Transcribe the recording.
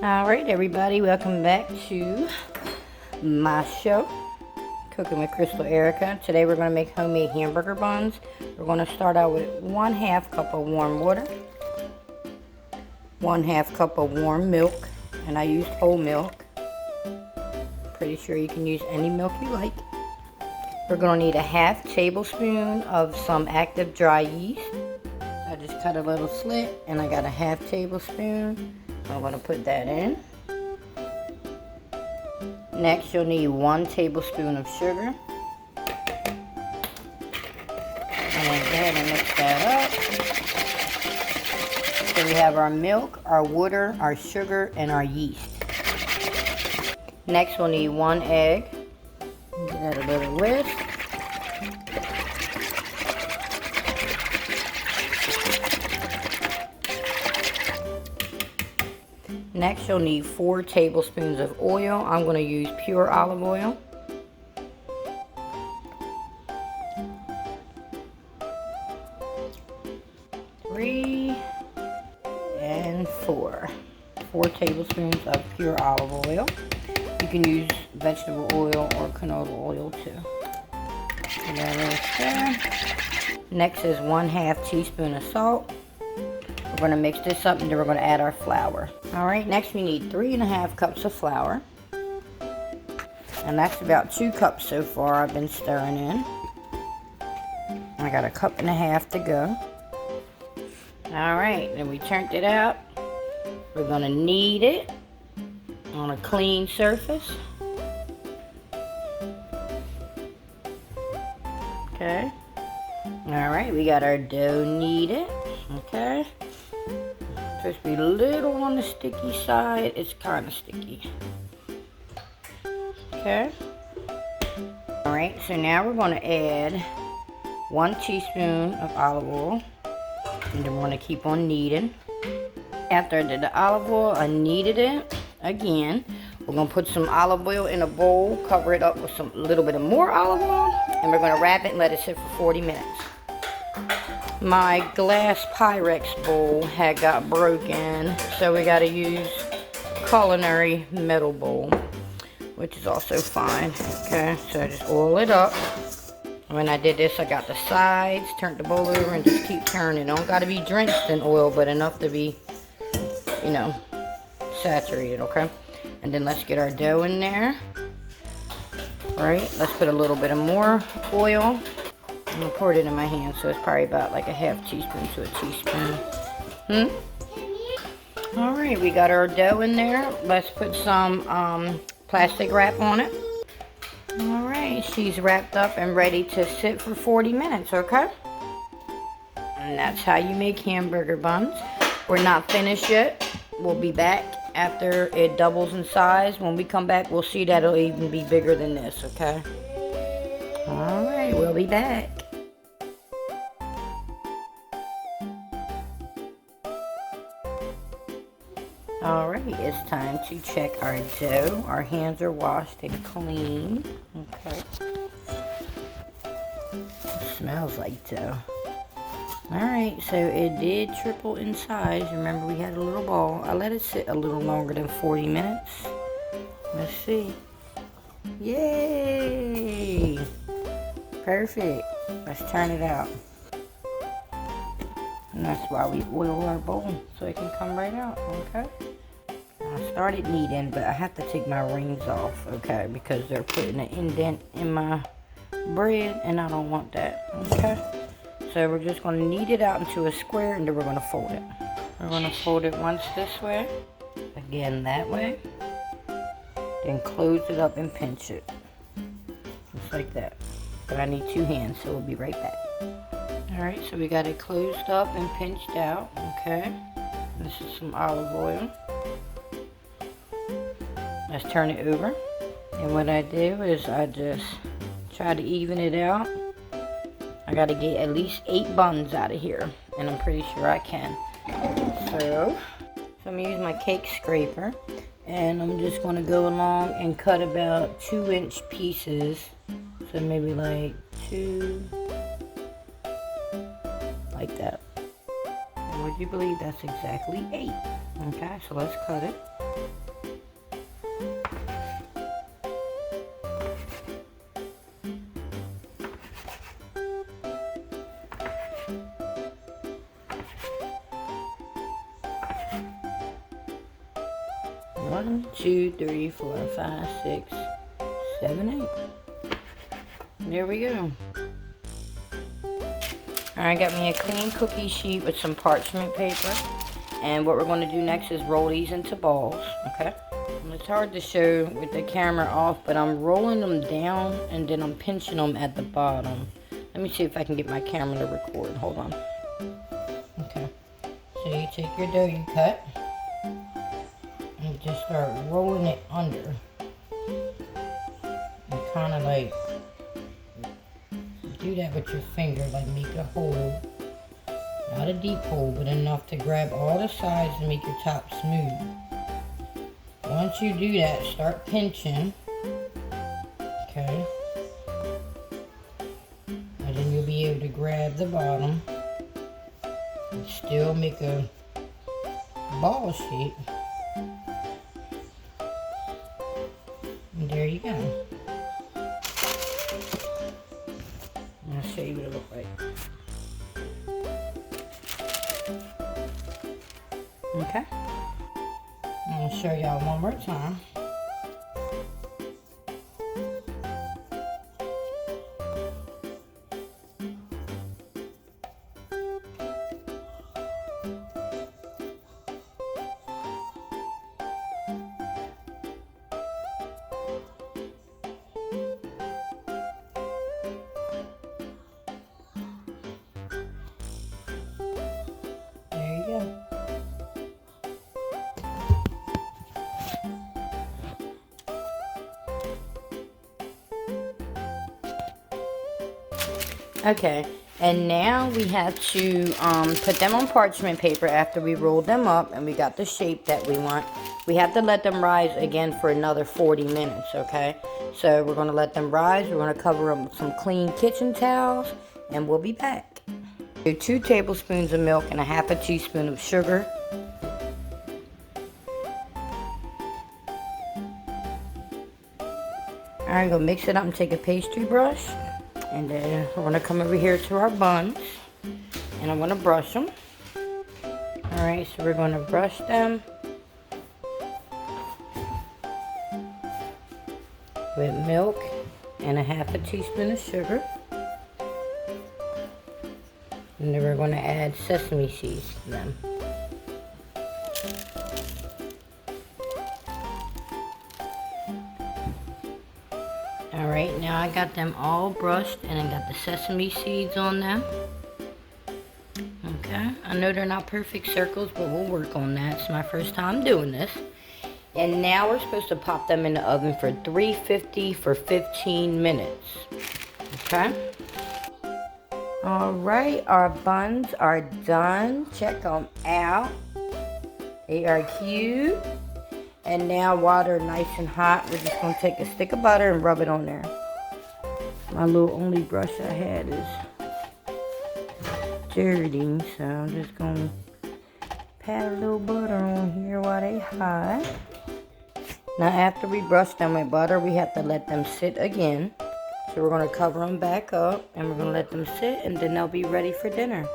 Alright everybody, welcome back to my show, Cooking with CrystalErica. Today we're going to make homemade hamburger buns. We're going to start out with 1/2 cup of warm water, 1/2 cup of warm milk, and I used whole milk. Pretty sure you can use any milk you like. We're going to need a 1/2 tablespoon of some active dry yeast. I just cut a little slit and I got a 1/2 tablespoon. I'm going to put that in. Next, you'll need 1 tablespoon of sugar. And then go ahead and mix that up. So we have our milk, our water, our sugar, and our yeast. Next, we'll need 1 egg. Give that a little whisk. Next, you'll need 4 tablespoons of oil. I'm going to use pure olive oil. Three and 4 tablespoons of pure olive oil. You can use vegetable oil or canola oil too. And there. Next is 1/2 teaspoon of salt. We're going to mix this up and then we're going to add our flour. Alright, next we need 3.5 cups of flour. And that's about 2 cups so far I've been stirring in. I got 1.5 cups to go. Alright, then we turned it out. We're going to knead it on a clean surface. Okay. Alright, we got our dough kneaded. Okay. Supposed to be a little on the sticky side. It's kind of sticky. Okay. Alright, so now we're going to add 1 teaspoon of olive oil. And then we're going to keep on kneading. After I did the olive oil, I kneaded it again. We're going to put some olive oil in a bowl, cover it up with a little bit of more olive oil, and we're going to wrap it and let it sit for 40 minutes. My glass Pyrex bowl had got broken, so we got to use culinary metal bowl, which is also fine. Okay, so I just oil it up. When I did this, I got the sides, turned the bowl over, and just keep turning. Don't got to be drenched in oil, but enough to be, you know, saturated. Okay, and then let's get our dough in there. All right, let's put a little bit of more oil. I'm going to pour it in my hand, so it's probably about like 1/2 teaspoon to a teaspoon. Alright, we got our dough in there. Let's put some plastic wrap on it. Alright, she's wrapped up and ready to sit for 40 minutes, okay? And that's how you make hamburger buns. We're not finished yet. We'll be back after it doubles in size. When we come back, we'll see that it'll even be bigger than this, okay? Alright, we'll be back. Alright, it's time to check our dough. Our hands are washed and clean. Okay. It smells like dough. Alright, so it did triple in size. Remember, we had a little ball. I let it sit a little longer than 40 minutes. Let's see. Yay! Perfect. Let's turn it out. And that's why we oil our bowl, so it can come right out, okay? I started kneading, but I have to take my rings off, okay? Because they're putting an indent in my bread, and I don't want that, okay? So we're just going to knead it out into a square, and then we're going to fold it. We're going to fold it once this way, again that way, then close it up and pinch it. Just like that. But I need 2 hands, so we'll be right back. Alright, so we got it closed up and pinched out, okay? This is some olive oil. Let's turn it over. And what I do is I just try to even it out. I got to get at least 8 buns out of here, and I'm pretty sure I can. So I'm going to use my cake scraper, and I'm just going to go along and cut about 2-inch pieces. So maybe like 2... like that. And would you believe that's exactly 8? Okay, so let's cut it. One, two, three, 4, 5, 6, 7, 8. There we go. Alright, got me a clean cookie sheet with some parchment paper. And what we're going to do next is roll these into balls, okay? And it's hard to show with the camera off, but I'm rolling them down and then I'm pinching them at the bottom. Let me see if I can get my camera to record. Hold on. Okay. So you take your dough you cut and just start rolling it under. And kind of like do that with your finger, like make a hole. Not a deep hole, but enough to grab all the sides and make your top smooth. Once you do that, start pinching. Okay. And then you'll be able to grab the bottom and still make a ball shape. And there you go. I'll show you what it looks like. Okay. I'm going to show y'all one more time. There you go. Okay, and now we have to put them on parchment paper after we rolled them up and we got the shape that we want. We have to let them rise again for another 40 minutes, okay? So we're going to let them rise. We're going to cover them with some clean kitchen towels and we'll be back. Do 2 tablespoons of milk and a half a teaspoon of sugar. Alright, go mix it up and take a pastry brush. And then we're going to come over here to our buns. And I'm going to brush them. Alright, so we're going to brush them with milk and a half a teaspoon of sugar. And then we're going to add sesame seeds to them. Alright, now I got them all brushed and I got the sesame seeds on them. Okay, I know they're not perfect circles, but we'll work on that. It's my first time doing this. And now we're supposed to pop them in the oven for 350 for 15 minutes. Okay. Alright, our buns are done. Check them out. They are cute. And now while they're nice and hot, we're just going to take a stick of butter and rub it on there. My little only brush I had is dirty, so I'm just going to pat a little butter on here while they hot. Now after we brush them with butter, we have to let them sit again. So we're going to cover them back up and we're going to let them sit and then they'll be ready for dinner.